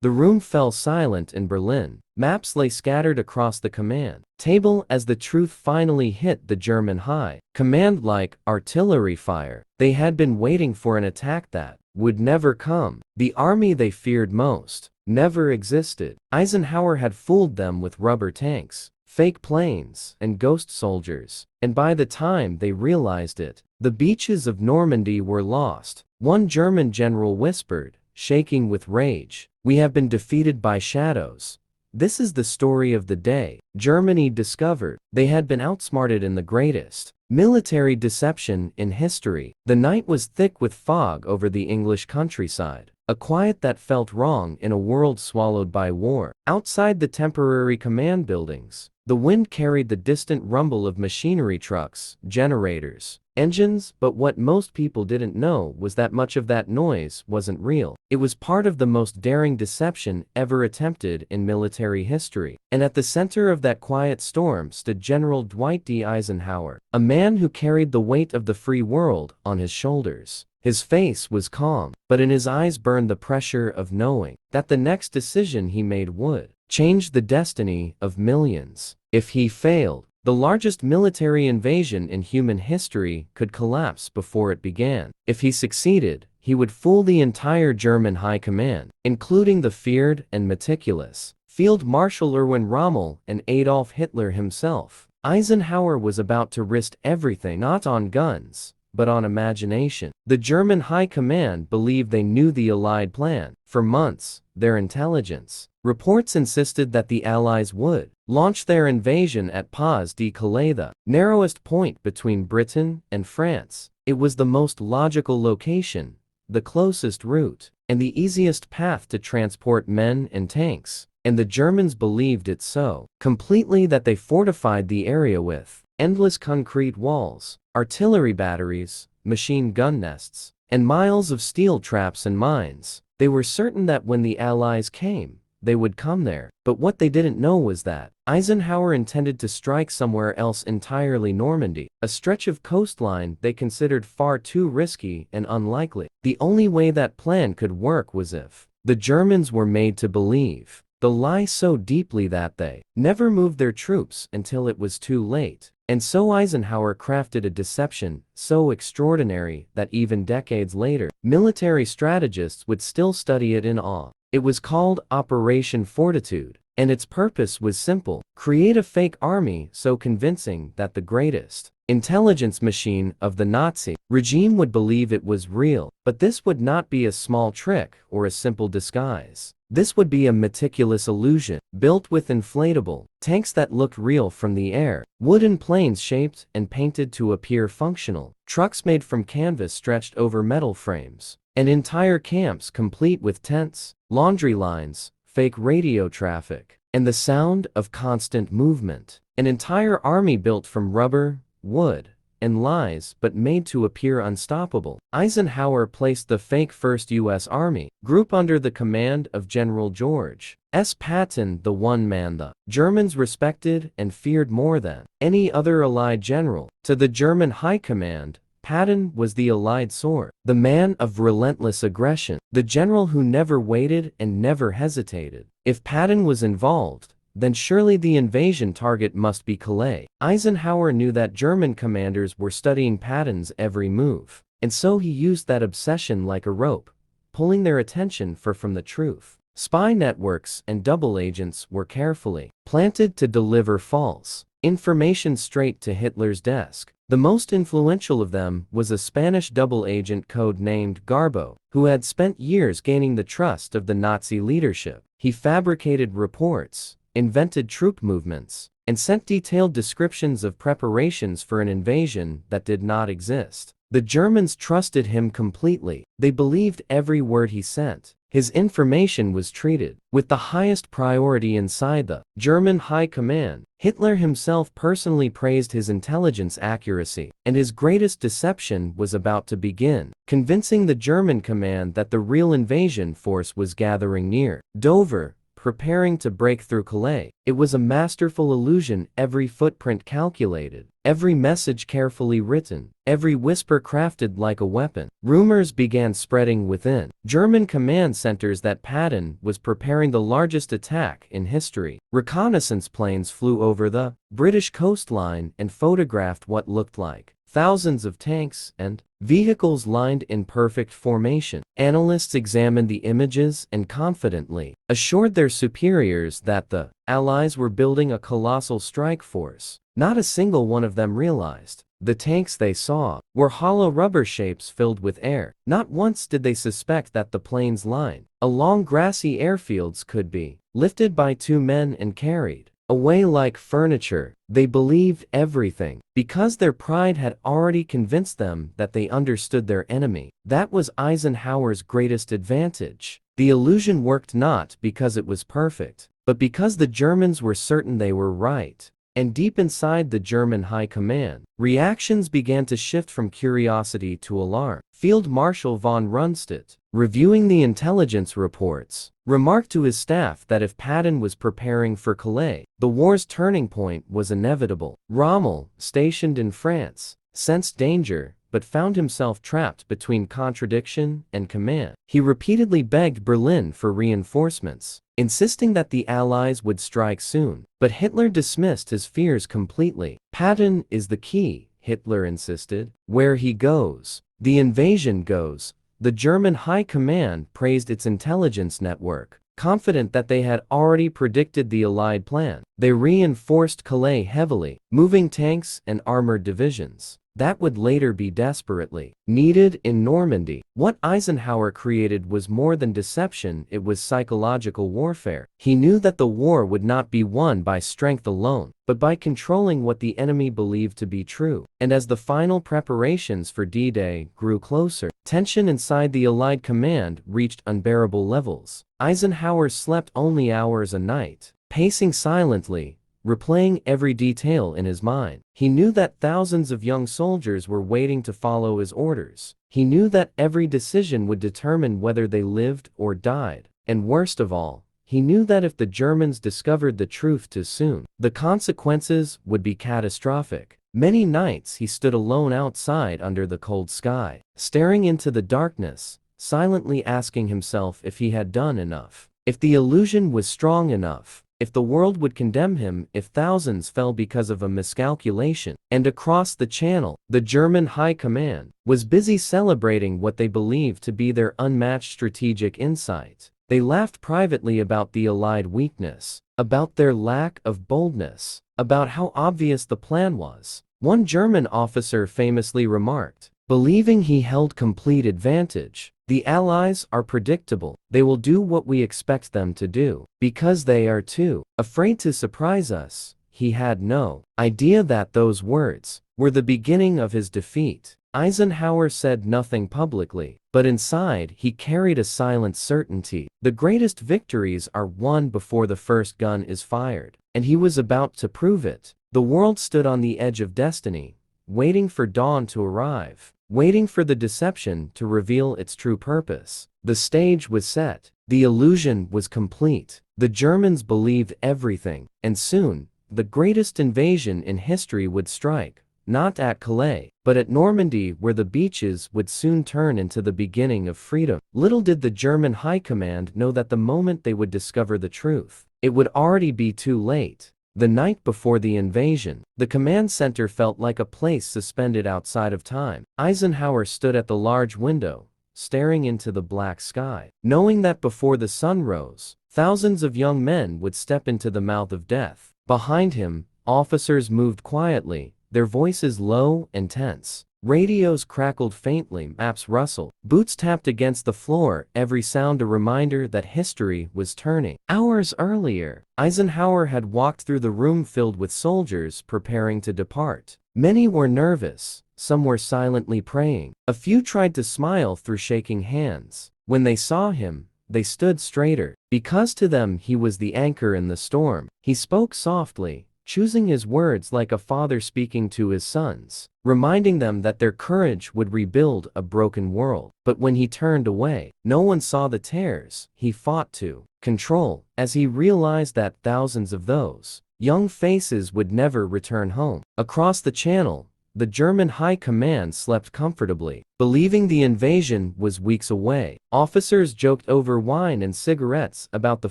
The room fell silent in Berlin. Maps lay scattered across the command table as the truth finally hit the German high command like artillery fire. They had been waiting for an attack that would never come. The army they feared most never existed. Eisenhower had fooled them with rubber tanks, fake planes, and ghost soldiers, and by the time they realized it, the beaches of Normandy were lost. One German general whispered, shaking with rage, "We have been defeated by shadows." This is the story of the day Germany discovered they had been outsmarted in the greatest military deception in history. The night was thick with fog over the English countryside, a quiet that felt wrong in a world swallowed by war. Outside the temporary command buildings, the wind carried the distant rumble of machinery trucks, generators, engines, but what most people didn't know was that much of that noise wasn't real. It was part of the most daring deception ever attempted in military history. And at the center of that quiet storm stood General Dwight D. Eisenhower, a man who carried the weight of the free world on his shoulders. His face was calm, but in his eyes burned the pressure of knowing that the next decision he made would change the destiny of millions. If he failed, the largest military invasion in human history could collapse before it began. If he succeeded, he would fool the entire German high command, including the feared and meticulous Field Marshal Erwin Rommel and Adolf Hitler himself. Eisenhower was about to risk everything, not on guns, but on imagination. The German high command believed they knew the Allied plan. For months, their intelligence reports insisted that the Allies would launch their invasion at Pas de Calais, the narrowest point between Britain and France. It was the most logical location, the closest route, and the easiest path to transport men and tanks. And the Germans believed it so completely that they fortified the area with endless concrete walls, artillery batteries, machine gun nests, and miles of steel traps and mines. They were certain that when the Allies came, they would come there. But what they didn't know was that Eisenhower intended to strike somewhere else entirely: Normandy, a stretch of coastline they considered far too risky and unlikely. The only way that plan could work was if the Germans were made to believe the lie so deeply that they never moved their troops until it was too late. And so Eisenhower crafted a deception so extraordinary that even decades later, military strategists would still study it in awe. It was called Operation Fortitude, and its purpose was simple: create a fake army so convincing that the greatest intelligence machine of the Nazi regime would believe it was real. But this would not be a small trick or a simple disguise. This would be a meticulous illusion, built with inflatable tanks that looked real from the air, wooden planes shaped and painted to appear functional, trucks made from canvas stretched over metal frames, and entire camps complete with tents, laundry lines, fake radio traffic, and the sound of constant movement. An entire army built from rubber, wood, and lies, but made to appear unstoppable. Eisenhower placed the fake First U.S. Army Group under the command of General George S. Patton, the one man the Germans respected and feared more than any other Allied general. To the German High Command, Patton was the Allied sword, the man of relentless aggression, the general who never waited and never hesitated. If Patton was involved, then surely the invasion target must be Calais. Eisenhower knew that German commanders were studying Patton's every move, and so he used that obsession like a rope, pulling their attention from the truth. Spy networks and double agents were carefully planted to deliver false information straight to Hitler's desk. The most influential of them was a Spanish double agent code-named Garbo, who had spent years gaining the trust of the Nazi leadership. He fabricated reports, invented troop movements, and sent detailed descriptions of preparations for an invasion that did not exist. The Germans trusted him completely. They believed every word he sent. His information was treated with the highest priority inside the German High Command. Hitler himself personally praised his intelligence accuracy, and his greatest deception was about to begin, convincing the German command that the real invasion force was gathering near Dover, preparing to break through Calais. It was a masterful illusion, every footprint calculated, every message carefully written, every whisper crafted like a weapon. Rumors began spreading within German command centers that Patton was preparing the largest attack in history. Reconnaissance planes flew over the British coastline and photographed what looked like thousands of tanks and vehicles lined in perfect formation. Analysts examined the images and confidently assured their superiors that the Allies were building a colossal strike force. Not a single one of them realized the tanks they saw were hollow rubber shapes filled with air. Not once did they suspect that the planes lined along grassy airfields could be lifted by two men and carried away like furniture. They believed everything because their pride had already convinced them that they understood their enemy. That was Eisenhower's greatest advantage. The illusion worked not because it was perfect, but because the Germans were certain they were right. And deep inside the German high command, reactions began to shift from curiosity to alarm. Field Marshal von Rundstedt, reviewing the intelligence reports, remarked to his staff that if Patton was preparing for Calais, the war's turning point was inevitable. Rommel, stationed in France, sensed danger, but found himself trapped between contradiction and command. He repeatedly begged Berlin for reinforcements, insisting that the Allies would strike soon. But Hitler dismissed his fears completely. Patton is the key, Hitler insisted. Where he goes, the invasion goes. The German high command praised its intelligence network. Confident that they had already predicted the Allied plan, they reinforced Calais heavily, moving tanks and armored divisions that would later be desperately needed in Normandy. What Eisenhower created was more than deception, it was psychological warfare. He knew that the war would not be won by strength alone, but by controlling what the enemy believed to be true. And as the final preparations for D-Day grew closer, tension inside the Allied command reached unbearable levels. Eisenhower slept only hours a night, pacing silently, replaying every detail in his mind. He knew that thousands of young soldiers were waiting to follow his orders. He knew that every decision would determine whether they lived or died. And worst of all, he knew that if the Germans discovered the truth too soon, the consequences would be catastrophic. Many nights he stood alone outside under the cold sky, staring into the darkness, silently asking himself if he had done enough, if the illusion was strong enough, if the world would condemn him if thousands fell because of a miscalculation. And across the channel, the German high command was busy celebrating what they believed to be their unmatched strategic insight. They laughed privately about the Allied weakness, about their lack of boldness, about how obvious the plan was. One German officer famously remarked, believing he held complete advantage, "The Allies are predictable. They will do what we expect them to do, because they are too afraid to surprise us." He had no idea that those words were the beginning of his defeat. Eisenhower said nothing publicly, but inside he carried a silent certainty. The greatest victories are won before the first gun is fired, and he was about to prove it. The world stood on the edge of destiny, waiting for dawn to arrive, waiting for the deception to reveal its true purpose. The stage was set. The illusion was complete. The Germans believed everything, and soon, the greatest invasion in history would strike, not at Calais, but at Normandy, where the beaches would soon turn into the beginning of freedom. Little did the German high command know that the moment they would discover the truth, it would already be too late. The night before the invasion, the command center felt like a place suspended outside of time. Eisenhower stood at the large window, staring into the black sky, knowing that before the sun rose, thousands of young men would step into the mouth of death. Behind him, officers moved quietly, their voices low and tense. Radios crackled faintly, maps rustled, boots tapped against the floor, every sound a reminder that history was turning. Hours earlier, Eisenhower had walked through the room filled with soldiers preparing to depart. Many were nervous, some were silently praying. A few tried to smile through shaking hands. When they saw him, they stood straighter, because to them he was the anchor in the storm. He spoke softly, choosing his words like a father speaking to his sons, reminding them that their courage would rebuild a broken world. But when he turned away, no one saw the tears he fought to control, as he realized that thousands of those Young faces would never return home. Across the channel, the German High Command slept comfortably, believing the invasion was weeks away. Officers joked over wine and cigarettes about the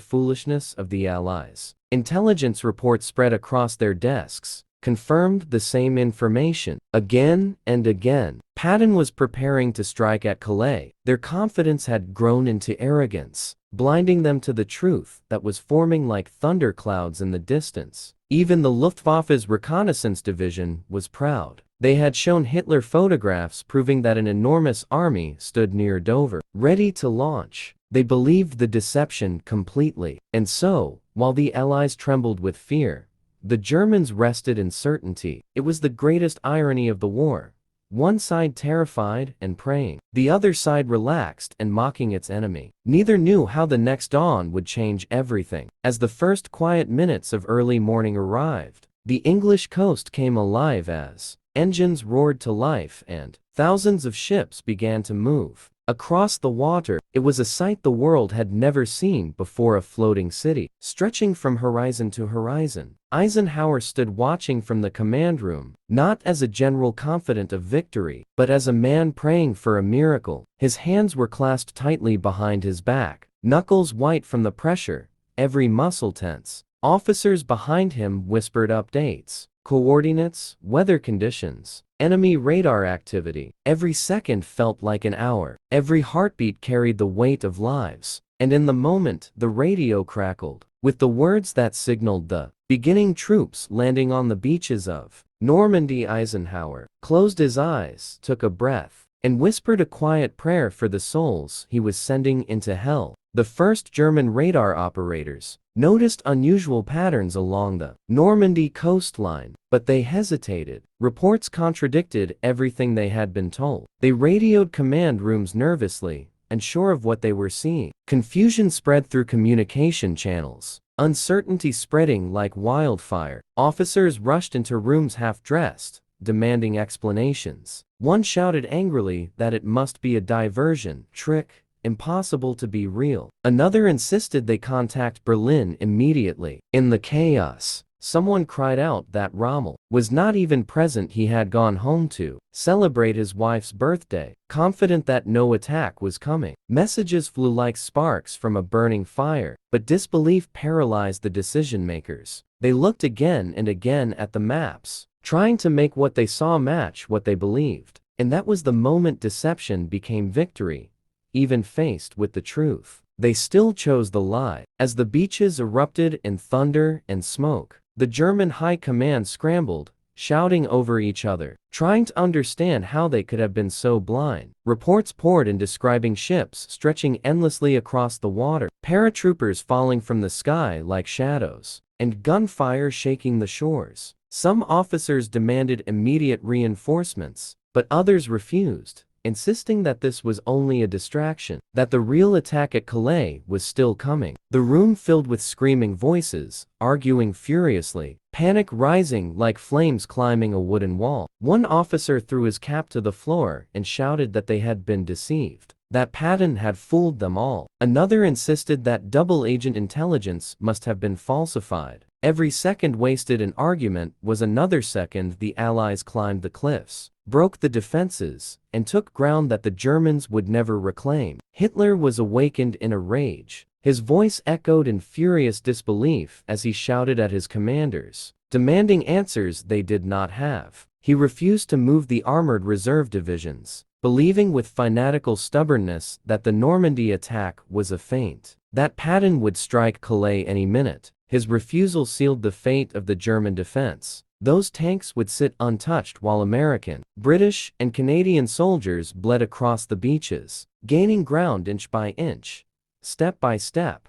foolishness of the Allies. Intelligence reports spread across their desks confirmed the same information. Again and again, Patton was preparing to strike at Calais. Their confidence had grown into arrogance, blinding them to the truth that was forming like thunderclouds in the distance. Even the Luftwaffe's reconnaissance division was proud. They had shown Hitler photographs proving that an enormous army stood near Dover, ready to launch. They believed the deception completely. And so, while the Allies trembled with fear, the Germans rested in certainty. It was the greatest irony of the war. One side terrified and praying, the other side relaxed and mocking its enemy. Neither knew how the next dawn would change everything. As the first quiet minutes of early morning arrived, the English coast came alive as engines roared to life and thousands of ships began to move. Across the water, it was a sight the world had never seen before, a floating city, stretching from horizon to horizon. Eisenhower stood watching from the command room, not as a general confident of victory, but as a man praying for a miracle. His hands were clasped tightly behind his back, knuckles white from the pressure, every muscle tense. Officers behind him whispered updates, coordinates, weather conditions, enemy radar activity. Every second felt like an hour. Every heartbeat carried the weight of lives. And in the moment, the radio crackled, with the words that signaled the beginning troops landing on the beaches of Normandy. Eisenhower closed his eyes, took a breath, and whispered a quiet prayer for the souls he was sending into hell. The first German radar operators noticed unusual patterns along the Normandy coastline, but they hesitated. Reports contradicted everything they had been told. They radioed command rooms nervously, unsure of what they were seeing. Confusion spread through communication channels, uncertainty spreading like wildfire. Officers rushed into rooms half-dressed, demanding explanations. One shouted angrily that it must be a diversion, trick, impossible to be real. Another insisted they contact Berlin immediately. In the chaos, someone cried out that Rommel was not even present. He had gone home to celebrate his wife's birthday, confident that no attack was coming. Messages flew like sparks from a burning fire, but disbelief paralyzed the decision-makers. They looked again and again at the maps, trying to make what they saw match what they believed. And that was the moment deception became victory. Even faced with the truth, they still chose the lie. As the beaches erupted in thunder and smoke, the German High Command scrambled, shouting over each other, trying to understand how they could have been so blind. Reports poured in describing ships stretching endlessly across the water, paratroopers falling from the sky like shadows, and gunfire shaking the shores. Some officers demanded immediate reinforcements, but others refused, insisting that this was only a distraction, that the real attack at Calais was still coming. The room filled with screaming voices, arguing furiously, panic rising like flames climbing a wooden wall. One officer threw his cap to the floor and shouted that they had been deceived, that Patton had fooled them all. Another insisted that double-agent intelligence must have been falsified. Every second wasted in argument was another second the Allies climbed the cliffs, broke the defenses, and took ground that the Germans would never reclaim. Hitler was awakened in a rage. His voice echoed in furious disbelief as he shouted at his commanders, demanding answers they did not have. He refused to move the armored reserve divisions, believing with fanatical stubbornness that the Normandy attack was a feint, that Patton would strike Calais any minute. His refusal sealed the fate of the German defense. Those tanks would sit untouched while American, British, and Canadian soldiers bled across the beaches, gaining ground inch by inch, step by step,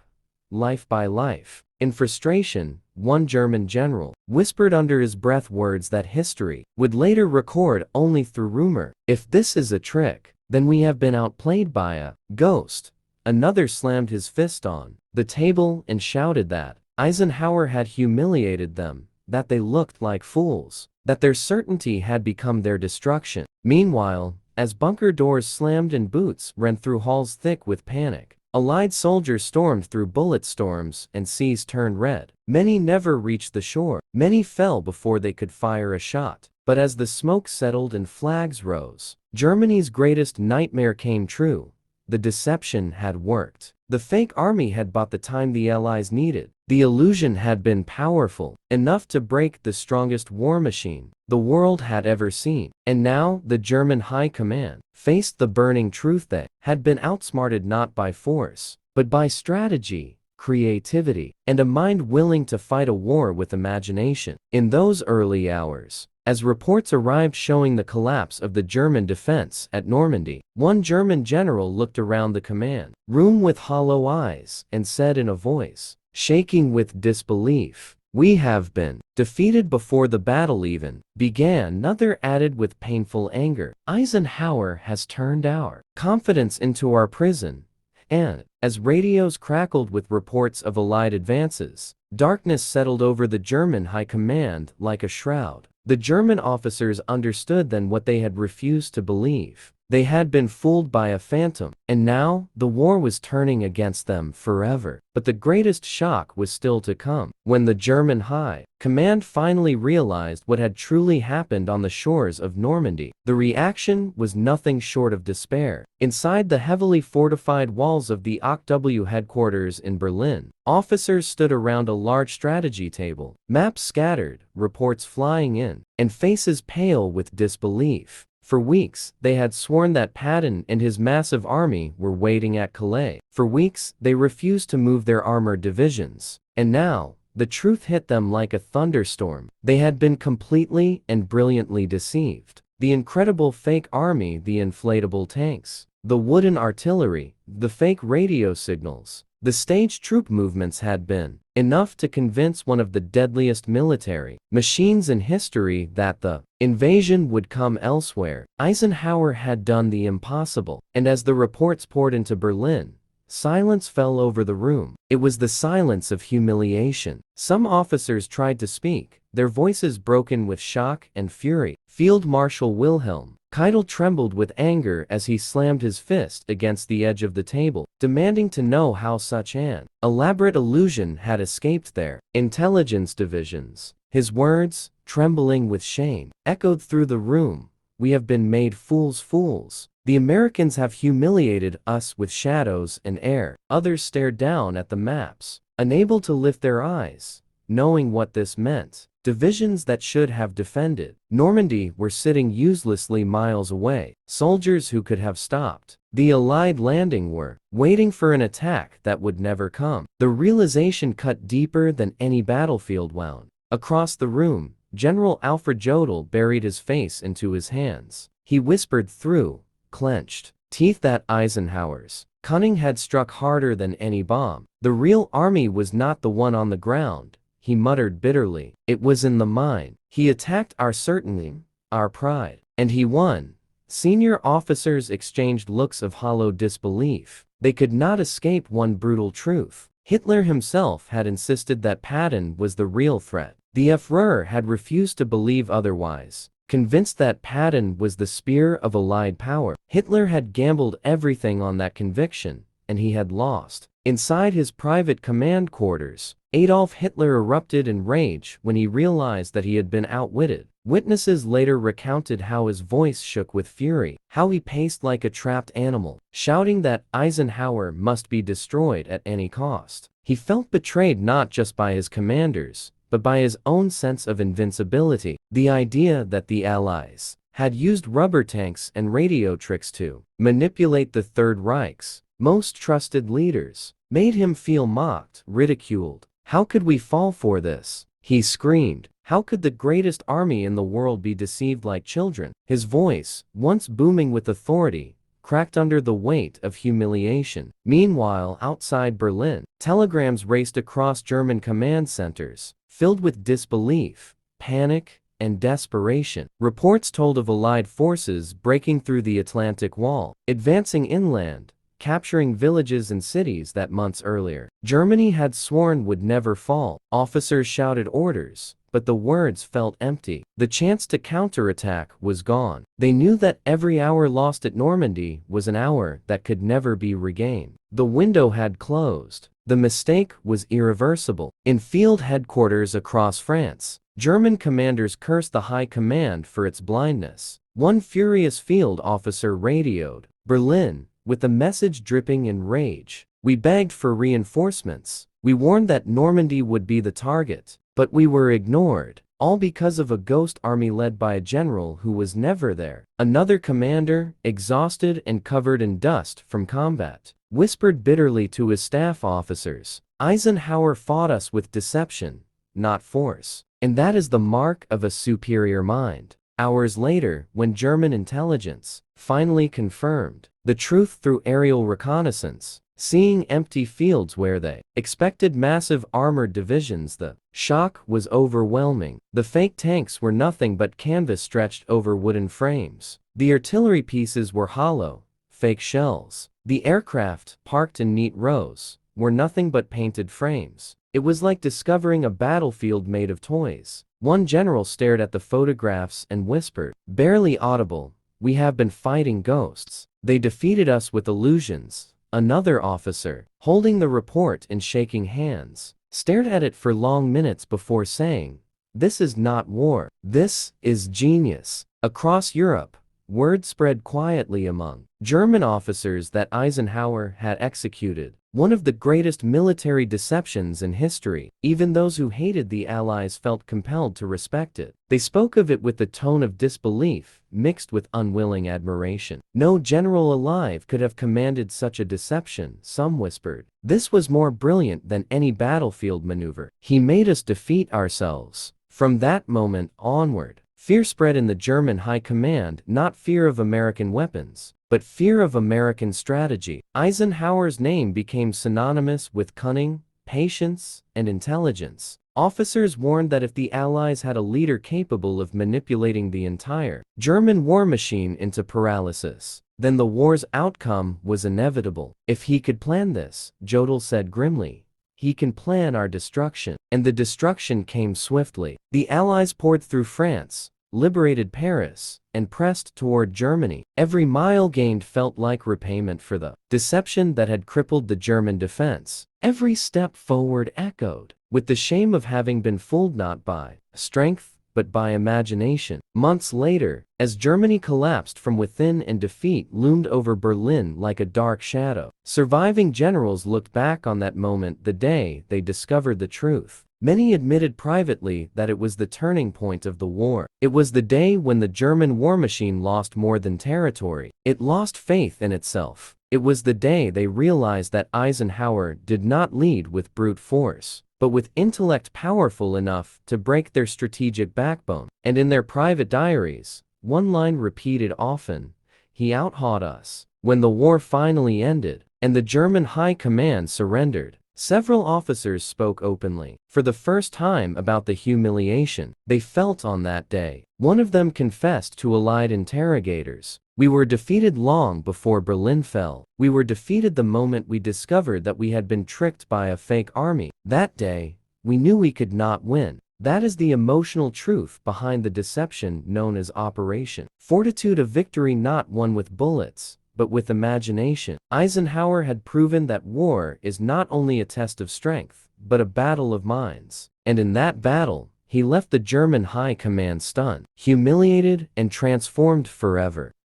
life by life. In frustration, one German general whispered under his breath words that history would later record only through rumor. "If this is a trick, then we have been outplayed by a ghost." Another slammed his fist on the table and shouted that Eisenhower had humiliated them, that they looked like fools, that their certainty had become their destruction. Meanwhile, as bunker doors slammed and boots rent through halls thick with panic, Allied soldiers stormed through bullet storms and seas turned red. Many never reached the shore. Many fell before they could fire a shot. But as the smoke settled and flags rose, Germany's greatest nightmare came true. The deception had worked. The fake army had bought the time the Allies needed. The illusion had been powerful, enough to break the strongest war machine the world had ever seen. And now the German high command faced the burning truth they had been outsmarted not by force, but by strategy, creativity, and a mind willing to fight a war with imagination. In those early hours, as reports arrived showing the collapse of the German defense at Normandy, one German general looked around the command room with hollow eyes and said in a voice shaking with disbelief, "We have been defeated before the battle even began." Another added with painful anger, "Eisenhower has turned our confidence into our prison." And, as radios crackled with reports of Allied advances, darkness settled over the German high command like a shroud. The German officers understood then what they had refused to believe. They had been fooled by a phantom, and now the war was turning against them forever. But the greatest shock was still to come. When the German high command finally realized what had truly happened on the shores of Normandy, the reaction was nothing short of despair. Inside the heavily fortified walls of the WWII headquarters in Berlin, officers stood around a large strategy table, maps scattered, reports flying in, and faces pale with disbelief. For weeks, they had sworn that Patton and his massive army were waiting at Calais. For weeks, they refused to move their armored divisions. And now, the truth hit them like a thunderstorm. They had been completely and brilliantly deceived. The incredible fake army, the inflatable tanks, the wooden artillery, the fake radio signals, the staged troop movements had been enough to convince one of the deadliest military machines in history that the invasion would come elsewhere. Eisenhower had done the impossible, and as the reports poured into Berlin, silence fell over the room. It was the silence of humiliation. Some officers tried to speak, their voices broken with shock and fury. Field Marshal Wilhelm Keitel trembled with anger as he slammed his fist against the edge of the table, demanding to know how such an elaborate illusion had escaped their intelligence divisions. His words, trembling with shame, echoed through the room. "We have been made fools. The Americans have humiliated us with shadows and air." Others stared down at the maps, unable to lift their eyes, knowing what this meant. Divisions that should have defended Normandy were sitting uselessly miles away. Soldiers who could have stopped the Allied landing were waiting for an attack that would never come. The realization cut deeper than any battlefield wound. Across the room, General Alfred Jodl buried his face into his hands. He whispered through clenched teeth that Eisenhower's cunning had struck harder than any bomb. The real army was not the one on the ground, he muttered bitterly. It was in the mind. He attacked our certainty, our pride. And he won. Senior officers exchanged looks of hollow disbelief. They could not escape one brutal truth. Hitler himself had insisted that Patton was the real threat. The Führer had refused to believe otherwise, convinced that Patton was the spear of Allied power. Hitler had gambled everything on that conviction, and he had lost. Inside his private command quarters, Adolf Hitler erupted in rage when he realized that he had been outwitted. Witnesses later recounted how his voice shook with fury, how he paced like a trapped animal, shouting that Eisenhower must be destroyed at any cost. He felt betrayed not just by his commanders, but by his own sense of invincibility. The idea that the Allies had used rubber tanks and radio tricks to manipulate the Third Reich's most trusted leaders made him feel mocked, ridiculed. "How could we fall for this?" he screamed. "How could the greatest army in the world be deceived like children?" His voice, once booming with authority, cracked under the weight of humiliation. Meanwhile, outside Berlin, telegrams raced across German command centers, filled with disbelief, panic, and desperation. Reports told of Allied forces breaking through the Atlantic Wall, advancing inland, capturing villages and cities that months earlier Germany had sworn would never fall. Officers shouted orders, but the words felt empty. The chance to counterattack was gone. They knew that every hour lost at Normandy was an hour that could never be regained. The window had closed. The mistake was irreversible. In field headquarters across France, German commanders cursed the High Command for its blindness. One furious field officer radioed Berlin with the message dripping in rage. "We begged for reinforcements. We warned that Normandy would be the target, but we were ignored, all because of a ghost army led by a general who was never there." Another commander, exhausted and covered in dust from combat, whispered bitterly to his staff officers, "Eisenhower fought us with deception, not force. And that is the mark of a superior mind." Hours later, when German intelligence finally confirmed the truth through aerial reconnaissance, seeing empty fields where they expected massive armored divisions, the shock was overwhelming. The fake tanks were nothing but canvas stretched over wooden frames. The artillery pieces were hollow, fake shells. The aircraft, parked in neat rows, were nothing but painted frames. It was like discovering a battlefield made of toys. One general stared at the photographs and whispered, barely audible, "We have been fighting ghosts. They defeated us with illusions." Another officer, holding the report and shaking hands, stared at it for long minutes before saying, "This is not war. This is genius." Across Europe, word spread quietly among German officers that Eisenhower had executed one of the greatest military deceptions in history. Even those who hated the Allies felt compelled to respect it. They spoke of it with the tone of disbelief, mixed with unwilling admiration. "No general alive could have commanded such a deception," some whispered. "This was more brilliant than any battlefield maneuver. He made us defeat ourselves." From that moment onward, fear spread in the German High Command, not fear of American weapons, but fear of American strategy. Eisenhower's name became synonymous with cunning, patience, and intelligence. Officers warned that if the Allies had a leader capable of manipulating the entire German war machine into paralysis, then the war's outcome was inevitable. "If he could plan this," Jodl said grimly, "he can plan our destruction." And the destruction came swiftly. The Allies poured through France, liberated Paris, and pressed toward Germany. Every mile gained felt like repayment for the deception that had crippled the German defense. Every step forward echoed with the shame of having been fooled not by strength, but by imagination. Months later, as Germany collapsed from within and defeat loomed over Berlin like a dark shadow, surviving generals looked back on that moment, the day they discovered the truth. Many admitted privately that it was the turning point of the war. It was the day when the German war machine lost more than territory. It lost faith in itself. It was the day they realized that Eisenhower did not lead with brute force, but with intellect powerful enough to break their strategic backbone. And in their private diaries, one line repeated often, "He outhawed us." When the war finally ended, and the German High Command surrendered, several officers spoke openly, for the first time, about the humiliation they felt on that day. One of them confessed to Allied interrogators, "We were defeated long before Berlin fell. We were defeated the moment we discovered that we had been tricked by a fake army. That day, we knew we could not win." That is the emotional truth behind the deception known as Operation Fortitude, a victory not won with bullets, but with imagination. Eisenhower had proven that war is not only a test of strength, but a battle of minds. And in that battle, he left the German High Command stunned, humiliated, and transformed forever.